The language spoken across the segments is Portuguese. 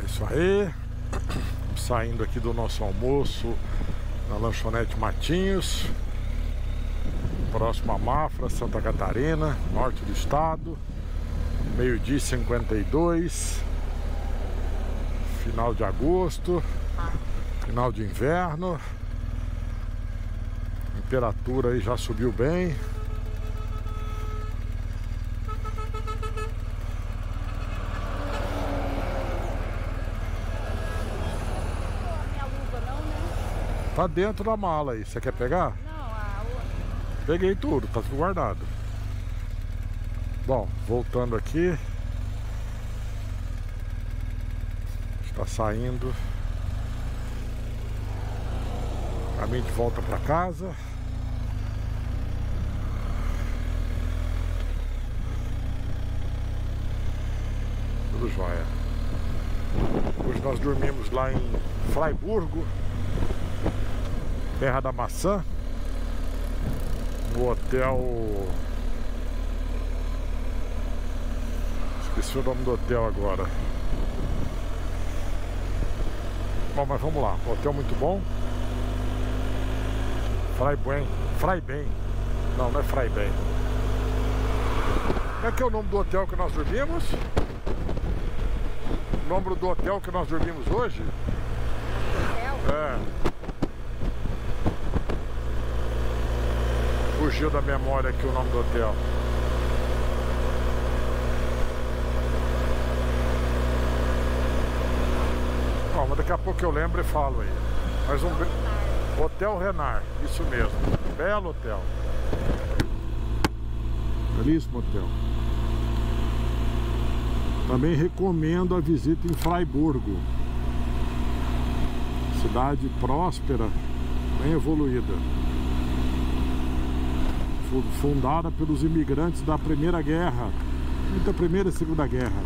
Isso aí, saindo aqui do nosso almoço na lanchonete Matinhos, próximo a Mafra, Santa Catarina, norte do estado, meio-dia e 52, final de agosto, final de inverno, temperatura aí já subiu bem. Tá dentro da mala aí, você quer pegar? Não, a outra. Peguei tudo, tá tudo guardado. Bom, voltando aqui. Está saindo. Caminho de volta para casa. Tudo jóia. Hoje nós dormimos lá em Fraiburgo, Terra da Maçã, no hotel... Esqueci o nome do hotel agora. Bom, mas vamos lá, hotel muito bom. Fraiben. Não, não é Fraiben. Como é que é o nome do hotel que nós dormimos? O nome do hotel que nós dormimos hoje? Hotel? É. Fugiu da memória aqui o nome do hotel. Bom, mas daqui a pouco eu lembro e falo aí. Mais um... Hotel Renard, isso mesmo. Belo hotel. Belíssimo hotel. Também recomendo a visita em Fraiburgo. Cidade próspera, bem evoluída. Fundada pelos imigrantes da Primeira Guerra, muita Primeira e Segunda Guerra.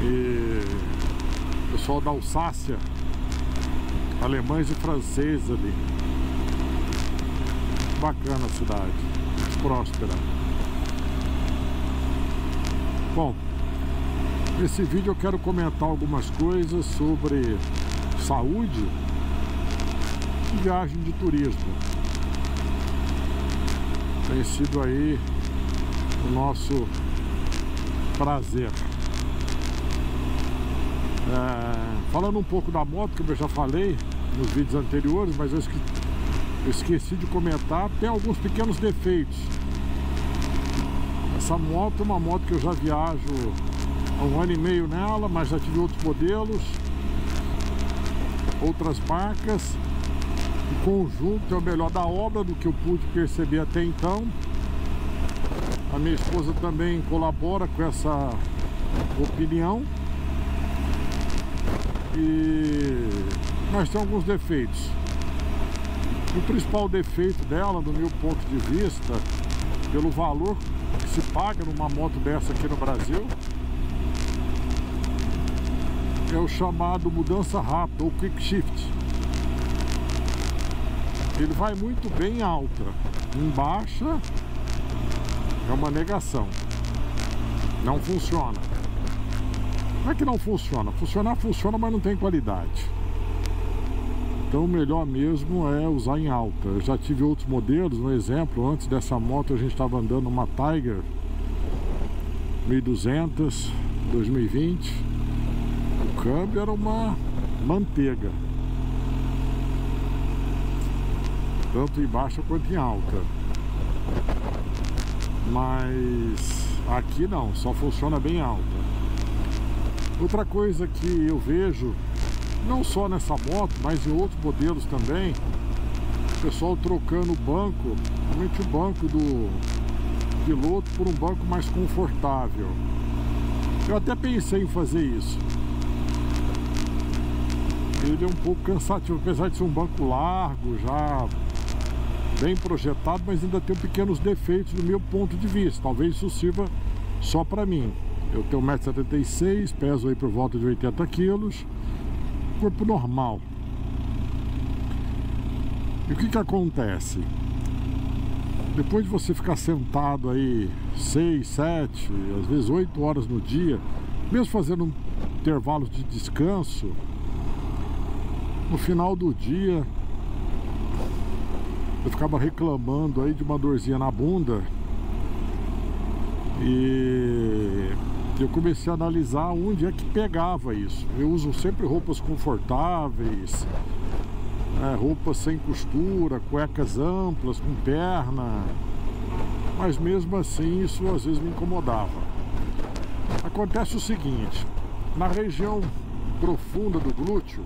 E o pessoal da Alsácia, alemães e franceses ali. Bacana a cidade, próspera. Bom, nesse vídeo eu quero comentar algumas coisas sobre saúde e viagem de turismo. Tem sido aí o nosso prazer. Falando um pouco da moto, que eu já falei nos vídeos anteriores, mas eu esqueci de comentar, tem alguns pequenos defeitos. Essa moto é uma moto que eu já viajo há 1 ano e meio nela, mas já tive outros modelos, outras marcas. O conjunto é o melhor da obra, do que eu pude perceber até então. A minha esposa também colabora com essa opinião. Mas tem alguns defeitos. O principal defeito dela, do meu ponto de vista, pelo valor que se paga numa moto dessa aqui no Brasil, é o chamado mudança rápida, ou quick shift. Ele vai muito bem em alta, em baixa é uma negação, não funciona. Não é que não funciona, funciona, mas não tem qualidade. Então o melhor mesmo é usar em alta. Eu já tive outros modelos, um exemplo, antes dessa moto a gente estava andando uma Tiger 1200 2020. O câmbio era uma manteiga, tanto em baixa quanto em alta. Mas aqui não, só funciona bem alta. Outra coisa que eu vejo, não só nessa moto, mas em outros modelos também, o pessoal trocando o banco, principalmente o banco do piloto, por um banco mais confortável. Eu até pensei em fazer isso. Ele é um pouco cansativo, apesar de ser um banco largo, já bem projetado, mas ainda tem pequenos defeitos do meu ponto de vista. Talvez isso sirva só para mim. Eu tenho 1,76 m, peso aí por volta de 80 kg, corpo normal. E o que acontece? Depois de você ficar sentado aí 6, 7, às vezes 8 horas no dia, mesmo fazendo intervalos de descanso, no final do dia eu ficava reclamando aí de uma dorzinha na bunda. E eu comecei a analisar onde é que pegava isso. Eu uso sempre roupas confortáveis, roupas sem costura, cuecas amplas, com perna, mas mesmo assim isso às vezes me incomodava. Acontece o seguinte: na região profunda do glúteo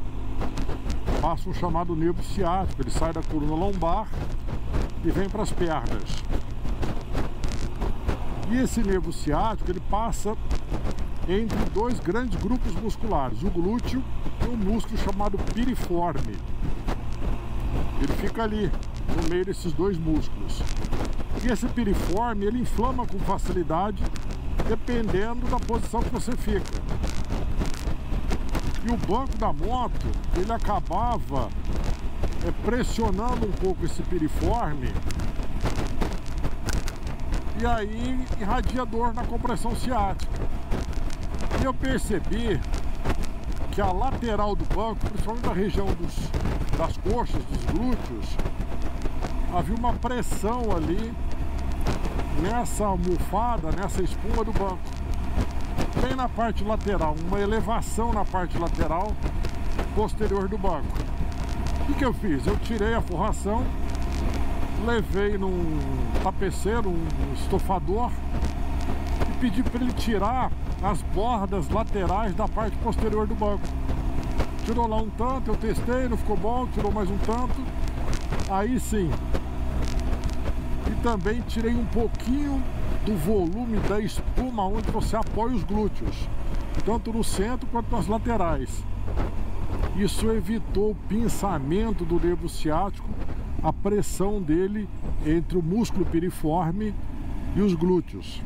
passa um chamado nervo ciático. Ele sai da coluna lombar e vem para as pernas. E esse nervo ciático, ele passa entre dois grandes grupos musculares, o glúteo e um músculo chamado piriforme. Ele fica ali, no meio desses dois músculos. E esse piriforme, ele inflama com facilidade, dependendo da posição que você fica. E o banco da moto, ele acabava pressionando um pouco esse piriforme, e aí irradia dor na compressão ciática. E eu percebi que a lateral do banco, principalmente na região das coxas, dos glúteos, havia uma pressão ali nessa almofada, nessa espuma do banco, bem na parte lateral, uma elevação na parte lateral posterior do banco. O que eu fiz? Eu tirei a forração, levei num tapeceiro, um estofador, e pedi para ele tirar as bordas laterais da parte posterior do banco. Tirou lá um tanto, eu testei, não ficou bom, tirou mais um tanto, aí sim. E também tirei um pouquinho do volume da espuma onde você apoia os glúteos, tanto no centro quanto nas laterais. Isso evitou o pinçamento do nervo ciático, a pressão dele entre o músculo piriforme e os glúteos.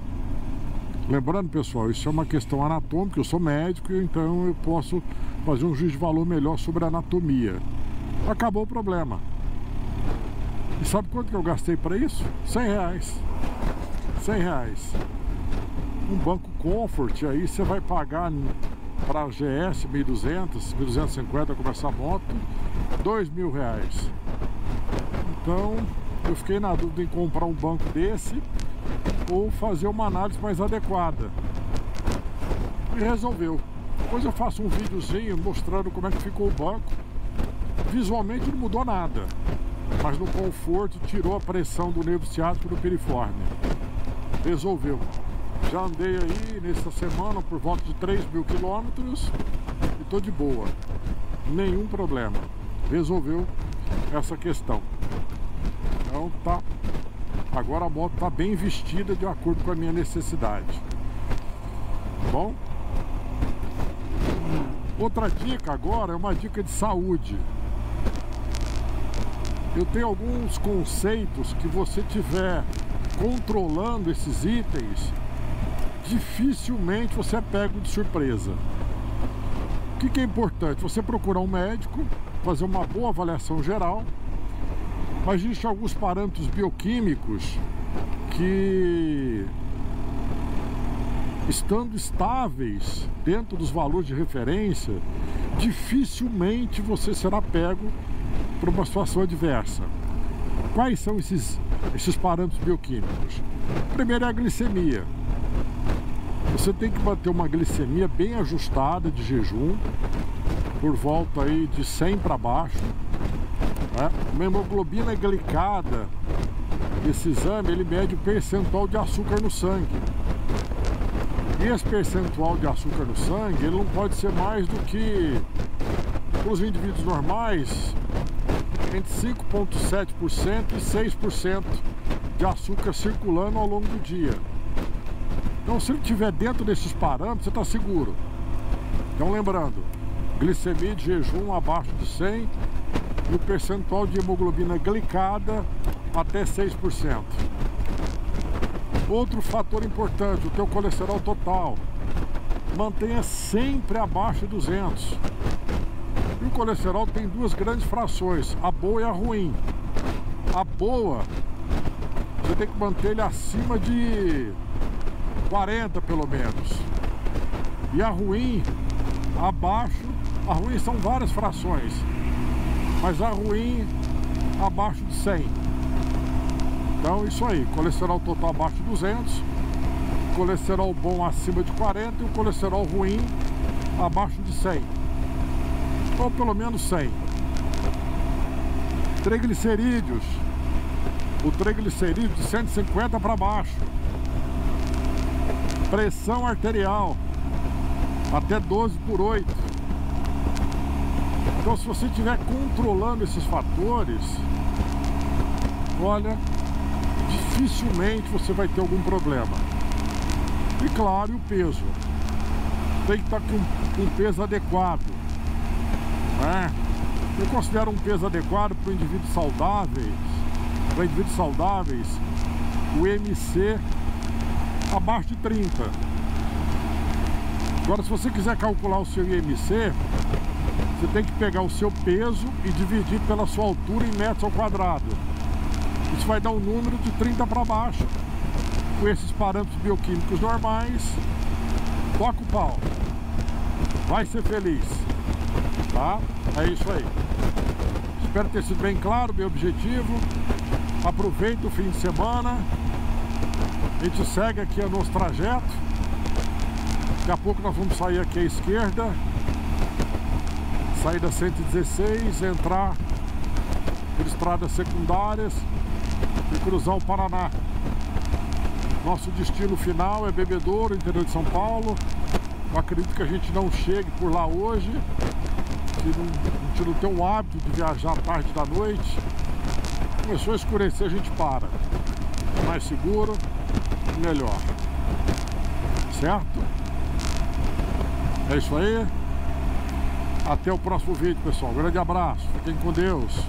Lembrando, pessoal, isso é uma questão anatômica, eu sou médico, então eu posso fazer um juízo de valor melhor sobre a anatomia. Acabou o problema. E sabe quanto que eu gastei para isso? R$100. R$100. Um banco Comfort, aí você vai pagar para a GS 1.200, 1.250 começar a moto, R$2.000. Então eu fiquei na dúvida em comprar um banco desse ou fazer uma análise mais adequada. E resolveu. Depois eu faço um videozinho mostrando como é que ficou o banco. Visualmente não mudou nada, mas no conforto tirou a pressão do nervo ciático do piriforme. Resolveu. Já andei aí nessa semana por volta de 3.000 quilômetros e tô de boa. Nenhum problema. Resolveu essa questão. Então tá. Agora a moto tá bem vestida de acordo com a minha necessidade. Bom? Outra dica agora é uma dica de saúde. Eu tenho alguns conceitos que você tiver controlando esses itens, dificilmente você é pego de surpresa. O que é importante? Você procurar um médico, fazer uma boa avaliação geral, mas existem alguns parâmetros bioquímicos que, estando estáveis dentro dos valores de referência, dificilmente você será pego por uma situação adversa. Quais são esses parâmetros bioquímicos? Primeiro é a glicemia. Você tem que manter uma glicemia bem ajustada de jejum, por volta aí de 100 para baixo. Uma hemoglobina glicada, esse exame ele mede o percentual de açúcar no sangue. E esse percentual de açúcar no sangue ele não pode ser mais do que, para os indivíduos normais, entre 5,7% e 6% de açúcar circulando ao longo do dia. Então, se ele estiver dentro desses parâmetros, você está seguro. Então, lembrando, glicemia de jejum abaixo de 100 e o percentual de hemoglobina glicada até 6%. Outro fator importante, o teu colesterol total. Mantenha sempre abaixo de 200. E o colesterol tem duas grandes frações, a boa e a ruim. A boa você tem que manter ele acima de 40 pelo menos. E a ruim, abaixo, a ruim são várias frações, mas a ruim abaixo de 100. Então isso aí, colesterol total abaixo de 200, colesterol bom acima de 40 e o colesterol ruim abaixo de 100, ou pelo menos 100. Triglicerídeos, o triglicerídeo de 150 para baixo. Pressão arterial até 12/8. Então, se você estiver controlando esses fatores, olha, dificilmente você vai ter algum problema. E claro, o peso tem que estar com um peso adequado, né? Eu considero um peso adequado para indivíduos saudáveis. Para indivíduos saudáveis, o MC abaixo de 30. Agora, se você quiser calcular o seu IMC, você tem que pegar o seu peso e dividir pela sua altura em metros ao quadrado. Isso vai dar um número de 30 para baixo. Com esses parâmetros bioquímicos normais, toca o pau. Vai ser feliz, tá? É isso aí. Espero ter sido bem claro, bem objetivo. Aproveita o fim de semana. A gente segue aqui o nosso trajeto. Daqui a pouco nós vamos sair aqui à esquerda, sair da 116, entrar por estradas secundárias e cruzar o Paraná. Nosso destino final é Bebedouro, interior de São Paulo. Eu acredito que a gente não chegue por lá hoje. A gente não tem o hábito de viajar tarde da noite. Começou a escurecer, a gente para. Mais seguro e melhor. Certo? É isso aí. Até o próximo vídeo, pessoal. Um grande abraço. Fiquem com Deus.